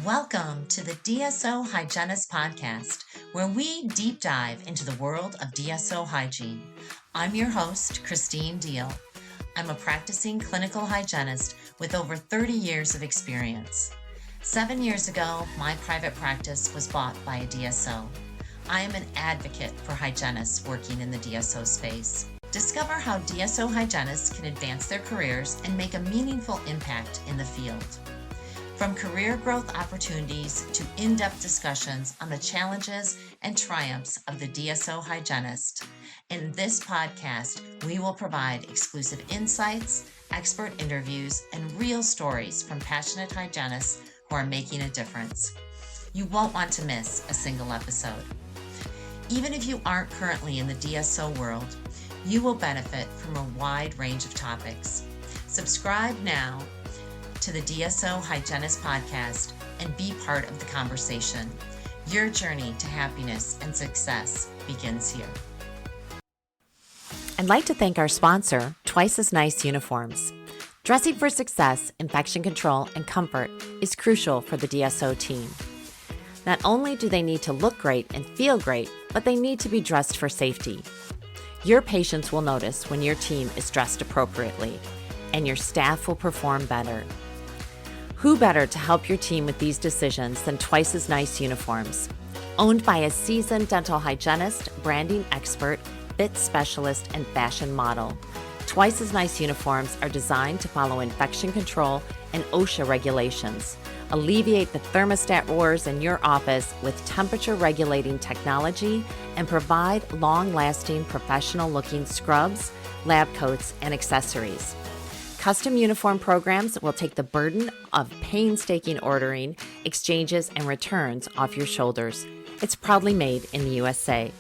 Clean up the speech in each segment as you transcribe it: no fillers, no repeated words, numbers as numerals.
Welcome to the DSO Hygienist podcast, where we deep dive into the world of DSO hygiene. I'm your host, Christine Deal. I'm a practicing clinical hygienist with over 30 years of experience. 7 years ago, my private practice was bought by a DSO. I am an advocate for hygienists working in the DSO space. Discover how DSO hygienists can advance their careers and make a meaningful impact in the field. From career growth opportunities to in-depth discussions on the challenges and triumphs of the DSO hygienist, in this podcast, we will provide exclusive insights, expert interviews, and real stories from passionate hygienists who are making a difference. You won't want to miss a single episode. Even if you aren't currently in the DSO world, you will benefit from a wide range of topics. Subscribe now to the DSO Hygienist podcast and be part of the conversation. Your journey to happiness and success begins here. I'd like to thank our sponsor, Twice as Nice Uniforms. Dressing for success, infection control, and comfort is crucial for the DSO team. Not only do they need to look great and feel great, but they need to be dressed for safety. Your patients will notice when your team is dressed appropriately, and your staff will perform better. Who better to help your team with these decisions than Twice as Nice Uniforms? Owned by a seasoned dental hygienist, branding expert, fit specialist, and fashion model, Twice as Nice Uniforms are designed to follow infection control and OSHA regulations, alleviate the thermostat wars in your office with temperature regulating technology, and provide long-lasting professional-looking scrubs, lab coats, and accessories. Custom uniform programs will take the burden of painstaking ordering, exchanges, and returns off your shoulders. It's proudly made in the USA.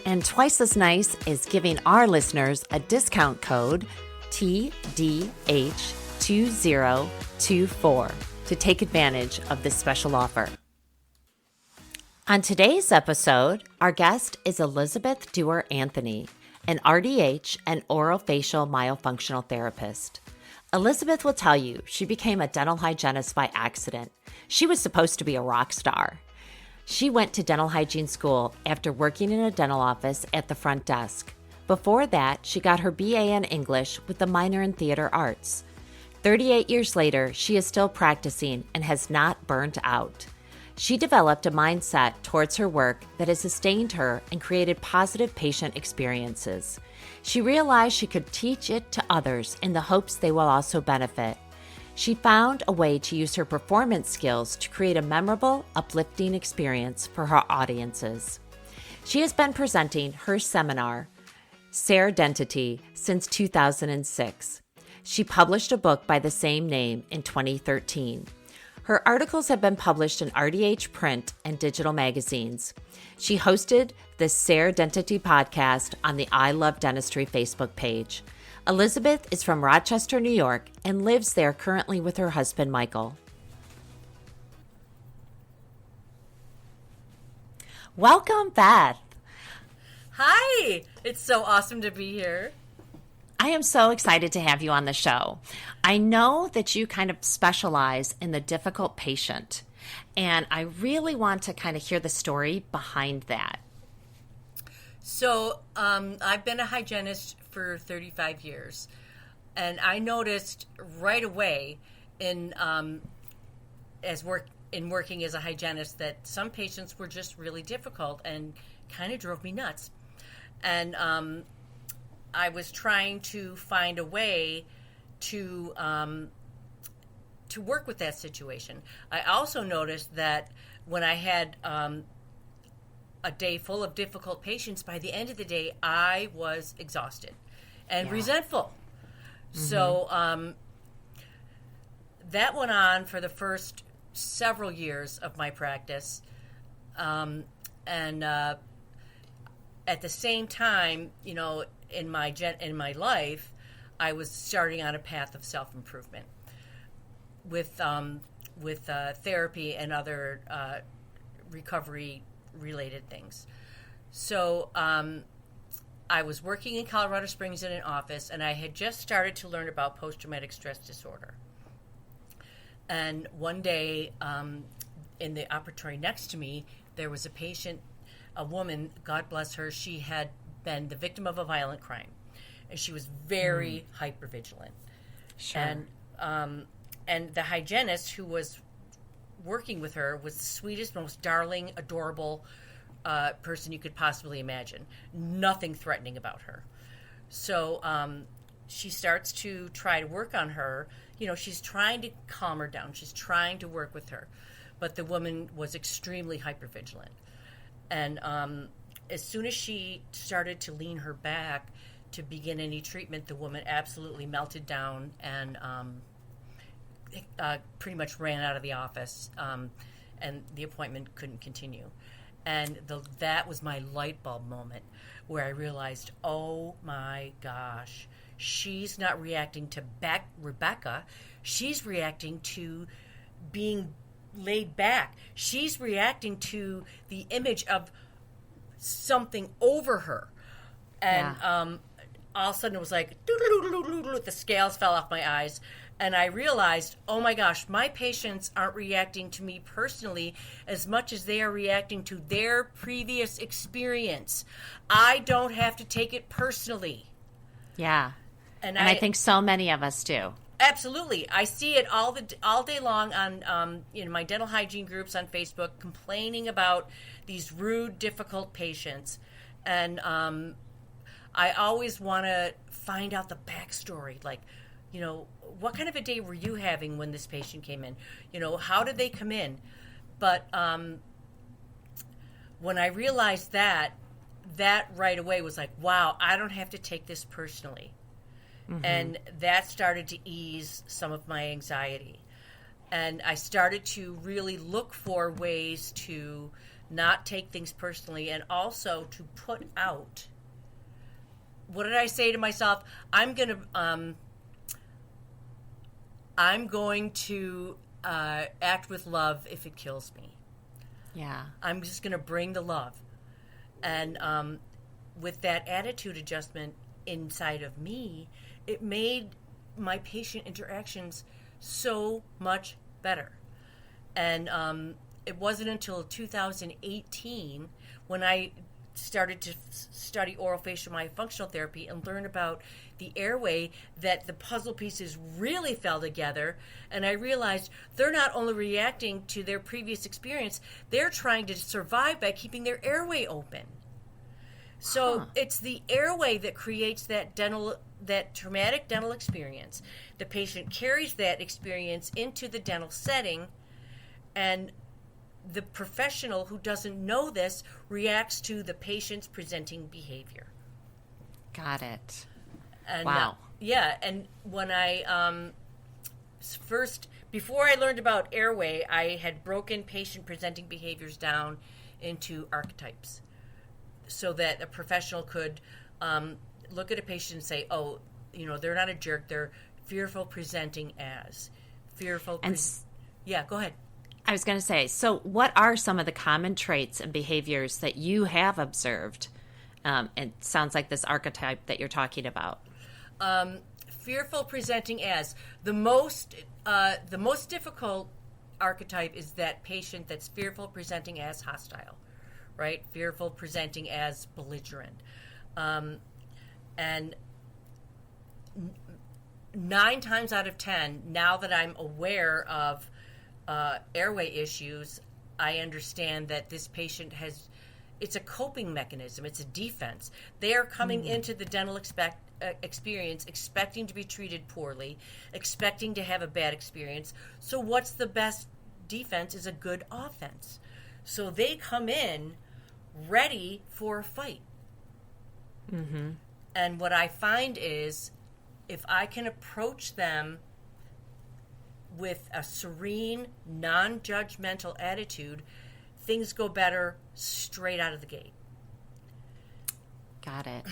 And Twice as Nice is giving our listeners a discount code TDH2024 to take advantage of this special offer. On today's episode, our guest is Elizabeth Dooher-Anthony, an RDH and orofacial myofunctional therapist. Elizabeth will tell you she became a dental hygienist by accident. She was supposed to be a rock star. She went to dental hygiene school after working in a dental office at the front desk. Before that, she got her BA in English with a minor in theater arts. 38 years later, she is still practicing and has not burnt out. She developed a mindset towards her work that has sustained her and created positive patient experiences. She realized she could teach it to others in the hopes they will also benefit. She found a way to use her performance skills to create a memorable, uplifting experience for her audiences. She has been presenting her seminar, Seirdentity, since 2006. She published a book by the same name in 2013. Her articles have been published in RDH print and digital magazines. She hosted the Seirdentity podcast on the I Love Dentistry Facebook page. Elizabeth is from Rochester, New York, and lives there currently with her husband, Michael. Welcome, Beth. Hi, it's so awesome to be here. I am so excited to have you on the show. I know that you kind of specialize in the difficult patient, and I really want to kind of hear the story behind that. So I've been a hygienist for 35 years, and I noticed right away in working as a hygienist that some patients were just really difficult and kind of drove me nuts. And I was trying to find a way to work with that situation. I also noticed that when I had a day full of difficult patients, by the end of the day, I was exhausted and resentful. Mm-hmm. So that went on for the first several years of my practice. And at the same time, you know, in my life, I was starting on a path of self-improvement with therapy and other recovery-related things. So I was working in Colorado Springs in an office, and I had just started to learn about post-traumatic stress disorder. And one day, in the operatory next to me, there was a patient, a woman, God bless her, she had been the victim of a violent crime. And she was very hypervigilant. Sure. And the hygienist who was working with her was the sweetest, most darling, adorable person you could possibly imagine. Nothing threatening about her. So she starts to try to work on her. She's trying to calm her down. She's trying to work with her. But the woman was extremely hypervigilant. And as soon as she started to lean her back to begin any treatment, the woman absolutely melted down and pretty much ran out of the office, and the appointment couldn't continue. And that was my light bulb moment where I realized, oh my gosh, she's not reacting to Rebecca. She's reacting to being laid back. She's reacting to the image of something over her. And all of a sudden it was like, the scales fell off my eyes. And I realized, oh my gosh, my patients aren't reacting to me personally as much as they are reacting to their previous experience. I don't have to take it personally. Yeah. And I think so many of us do. Absolutely. I see it all day long on my dental hygiene groups on Facebook, complaining about these rude, difficult patients. And I always want to find out the backstory, like, what kind of a day were you having when this patient came in? How did they come in? But when I realized that right away was like, wow, I don't have to take this personally. Mm-hmm. And that started to ease some of my anxiety. And I started to really look for ways to not take things personally, and also to put out, what did I say to myself? I'm going to act with love if it kills me. Yeah. I'm just going to bring the love. And with that attitude adjustment inside of me, it made my patient interactions so much better. And it wasn't until 2018 when I started to study orofacial myofunctional therapy and learn about the airway that the puzzle pieces really fell together. And I realized they're not only reacting to their previous experience, they're trying to survive by keeping their airway open. So it's the airway that creates that traumatic dental experience. The patient carries that experience into the dental setting, and the professional who doesn't know this reacts to the patient's presenting behavior. Got it. And, wow. And when I before I learned about airway, I had broken patient presenting behaviors down into archetypes, so that a professional could look at a patient and say, oh, they're not a jerk, they're fearful presenting as. Yeah, go ahead. I was going to say, so what are some of the common traits and behaviors that you have observed? It sounds like this archetype that you're talking about. Fearful presenting as. The most difficult archetype is that patient that's fearful presenting as hostile, right? Fearful presenting as belligerent. And 9 times out of 10, now that I'm aware of airway issues, I understand that this patient it's a coping mechanism. It's a defense. They are coming into the dental experience expecting to be treated poorly, expecting to have a bad experience. So what's the best defense is a good offense. So they come in ready for a fight. Mm-hmm. And what I find is, if I can approach them with a serene, non-judgmental attitude, things go better straight out of the gate. Got it.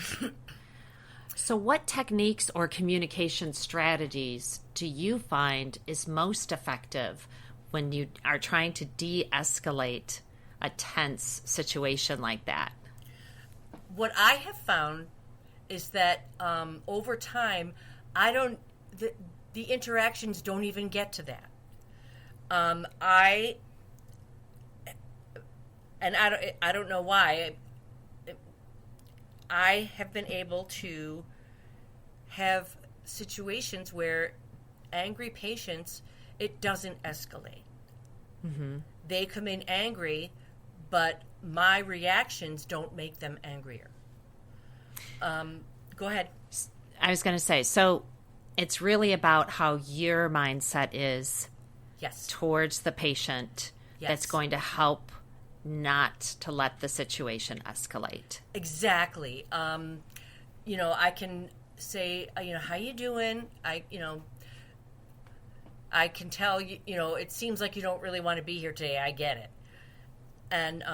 So what techniques or communication strategies do you find is most effective when you are trying to de-escalate a tense situation like that? What I have found is that over time, the interactions don't even get to that. I I don't know why I have been able to have situations where angry patients, it doesn't escalate. Mm-hmm. They come in angry, but my reactions don't make them angrier. Go ahead. I was going to say, so it's really about how your mindset is Yes. towards the patient Yes. that's going to help not to let the situation escalate. Exactly. I can say, how you doing? I can tell you, it seems like you don't really want to be here today. I get it. And,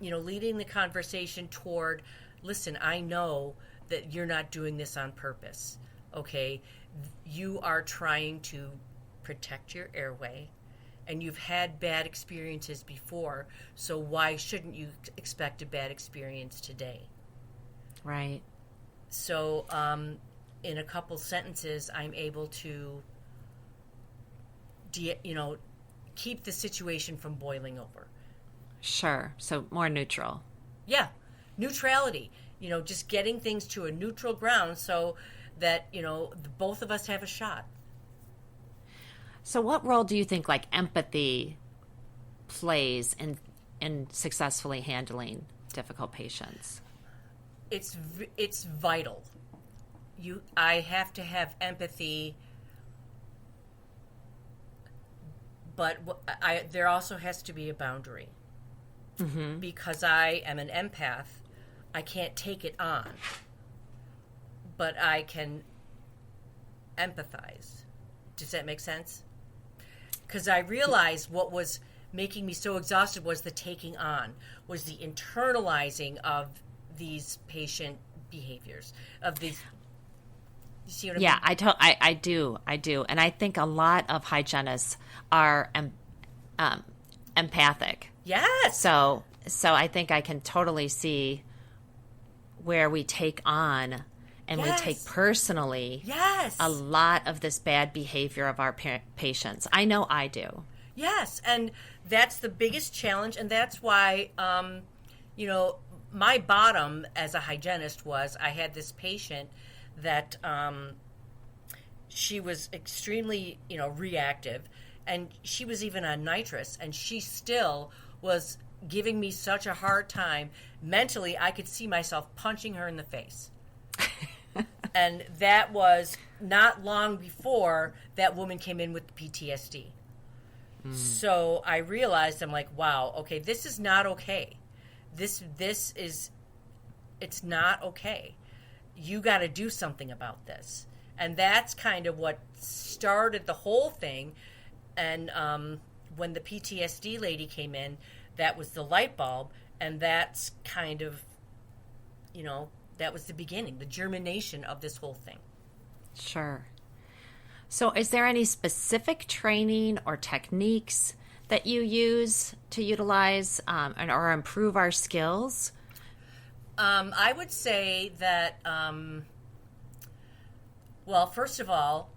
leading the conversation toward, listen, I know that you're not doing this on purpose. Okay. You are trying to protect your airway, and you've had bad experiences before. So why shouldn't you expect a bad experience today? Right. So, in a couple sentences, I'm able to, keep the situation from boiling over. Sure. So more neutral. Yeah, neutrality. Just getting things to a neutral ground so that both of us have a shot. So what role do you think like empathy plays in successfully handling difficult patients? It's vital. I have to have empathy, but there also has to be a boundary. Mm-hmm. Because I am an empath, I can't take it on, but I can empathize. Does that make sense? Because I realized what was making me so exhausted was the taking on, was the internalizing of these patient behaviors, of these. You see what I mean? I do, and I think a lot of hygienists are empathic. Yes. So I think I can totally see where we take on and Yes. we take personally Yes. a lot of this bad behavior of our patients. I know I do. Yes, and that's the biggest challenge, and that's why, my bottom as a hygienist was I had this patient that she was extremely, reactive, and she was even on nitrous, and she still was giving me such a hard time. Mentally, I could see myself punching her in the face. And that was not long before that woman came in with PTSD. So I realized, I'm like, wow, okay, this is not okay. It's not okay. You got to do something about this. And that's kind of what started the whole thing. And when the PTSD lady came in, that was the light bulb. And that's kind of, that was the beginning, the germination of this whole thing. Sure. So is there any specific training or techniques that you use to utilize or improve our skills? I would say that, well, first of all,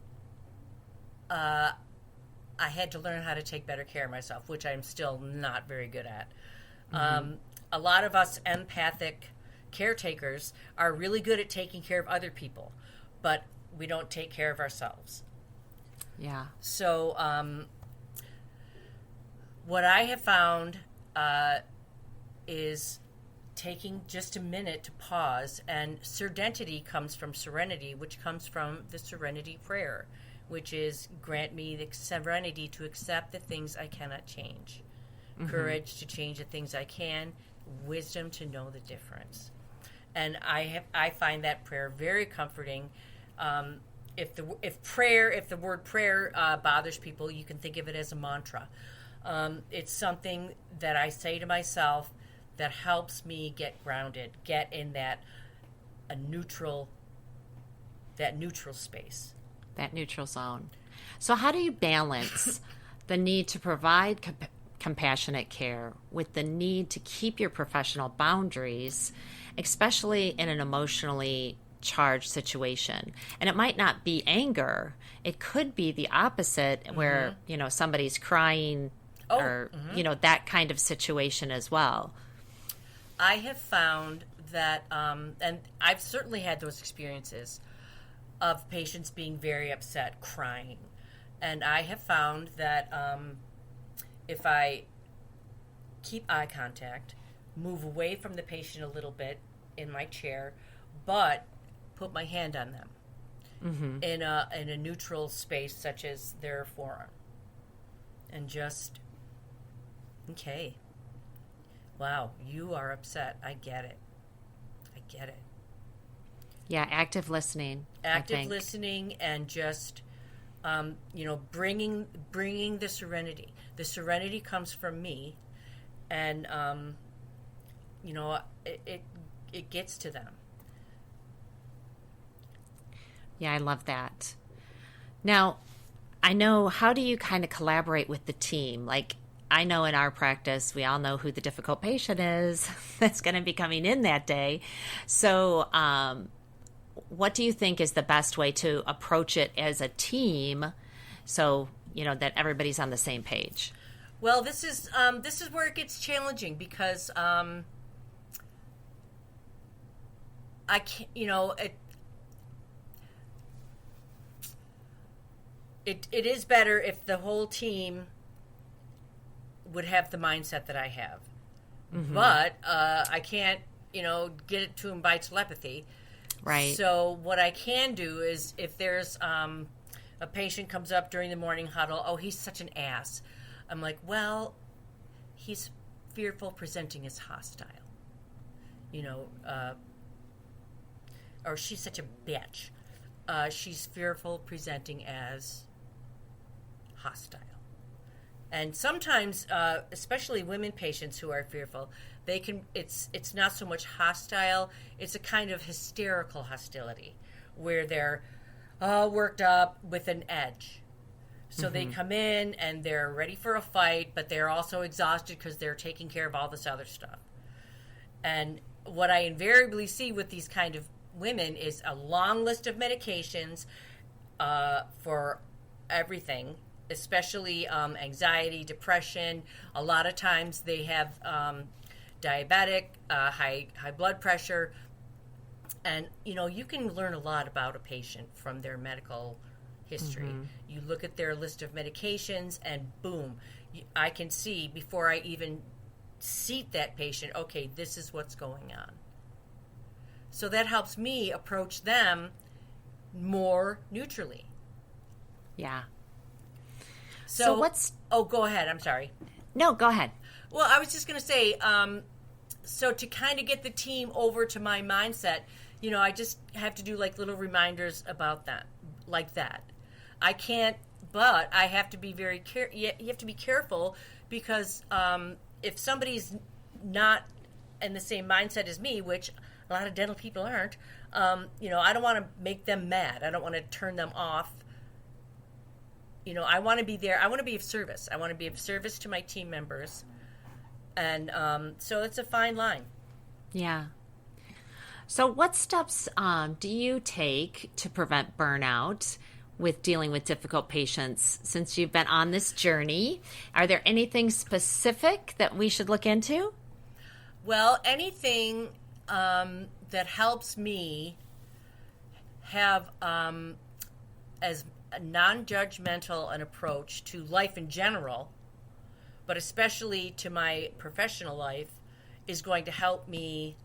I had to learn how to take better care of myself, which I'm still not very good at. A lot of us empathic caretakers are really good at taking care of other people, but we don't take care of ourselves. Yeah. So what I have found is taking just a minute to pause, and serenity comes from serenity, which comes from the serenity prayer, which is grant me the serenity to accept the things I cannot change, courage to change the things I can, wisdom to know the difference. And I find that prayer very comforting. If the word prayer bothers people, you can think of it as a mantra. It's something that I say to myself that helps me get grounded, get in that neutral space. That neutral zone. So how do you balance the need to provide compassionate care with the need to keep your professional boundaries, especially in an emotionally charged situation. And it might not be anger. It could be the opposite where, somebody's crying or, that kind of situation as well. I have found that, and I've certainly had those experiences of patients being very upset, crying. And I have found that if I keep eye contact, move away from the patient a little bit in my chair, but put my hand on them in a neutral space such as their forearm, and just, okay, wow, you are upset. I get it. Yeah, active listening. Active listening, and just bringing the serenity. The serenity comes from me, and it gets to them. Yeah, I love that. Now, I know, how do you kind of collaborate with the team? Like, I know in our practice, we all know who the difficult patient is that's going to be coming in that day. So, what do you think is the best way to approach it as a team so, that everybody's on the same page? Well, this is where it gets challenging, because I can't, it is better if the whole team would have the mindset that I have. But I can't, get it to them by telepathy. Right. So what I can do is, if there's a patient comes up during the morning huddle, oh, he's such an ass. I'm like, well, he's fearful presenting as hostile. Or she's such a bitch. She's fearful presenting as hostile. And sometimes, especially women patients who are fearful, they can. It's not so much hostile. It's a kind of hysterical hostility, where they're all worked up with an edge. So they come in and they're ready for a fight, but they're also exhausted because they're taking care of all this other stuff. And what I invariably see with these kind of women is a long list of medications for everything, especially anxiety, depression. A lot of times they have diabetic, high blood pressure. And, you can learn a lot about a patient from their medical history. You look at their list of medications, and boom, I can see before I even seat that patient, okay, this is what's going on. So that helps me approach them more neutrally. Yeah. So what's... Oh, go ahead. I'm sorry. No, go ahead. Well, I was just going to say, so to kind of get the team over to my mindset, I just have to do like little reminders about that, like that. I can't, but I have to be very you have to be careful, because if somebody's not in the same mindset as me, which a lot of dental people aren't, I don't want to make them mad. I don't want to turn them off. I want to be there. I want to be of service. I want to be of service to my team members. And so it's a fine line. Yeah. So what steps do you take to prevent burnout with dealing with difficult patients since you've been on this journey? Are there anything specific that we should look into? Well, anything that helps me have as a non-judgmental an approach to life in general, but especially to my professional life, is going to help me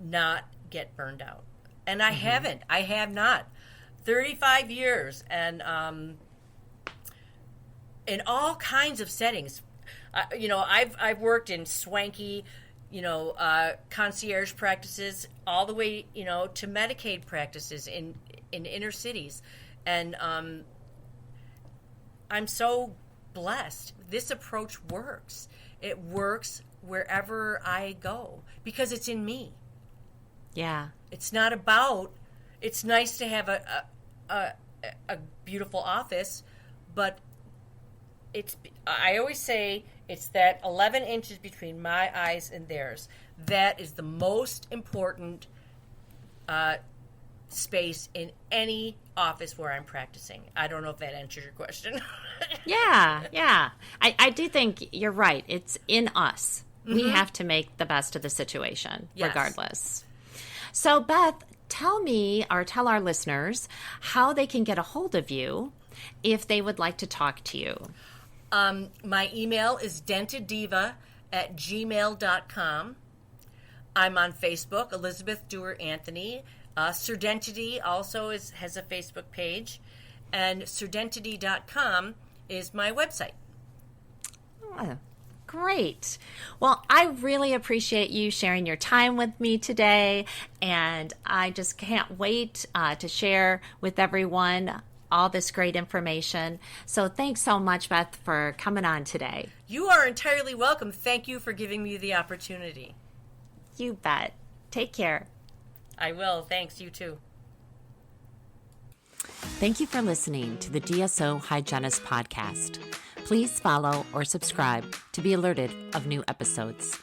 not get burned out. And I have not. 35 years, and in all kinds of settings. I've worked in swanky, concierge practices, all the way, to Medicaid practices in inner cities. And I'm so blessed. This approach works. It works wherever I go because it's in me. Yeah. It's not about, it's nice to have a beautiful office, but I always say it's that 11 inches between my eyes and theirs. That is the most important space in any office where I'm practicing. I don't know if that answers your question. Yeah. I do think you're right. It's in us. We have to make the best of the situation, regardless. So, Beth, tell me or tell our listeners how they can get a hold of you if they would like to talk to you. My email is denteddiva@gmail.com. I'm on Facebook, Elizabeth Dooher-Anthony. Surdentity also has a Facebook page. And surdentity.com is my website. Oh, great. Well, I really appreciate you sharing your time with me today. And I just can't wait to share with everyone all this great information. So thanks so much, Beth, for coming on today. You are entirely welcome. Thank you for giving me the opportunity. You bet. Take care. I will. Thanks. You too. Thank you for listening to the DSO Hygienist podcast. Please follow or subscribe to be alerted of new episodes.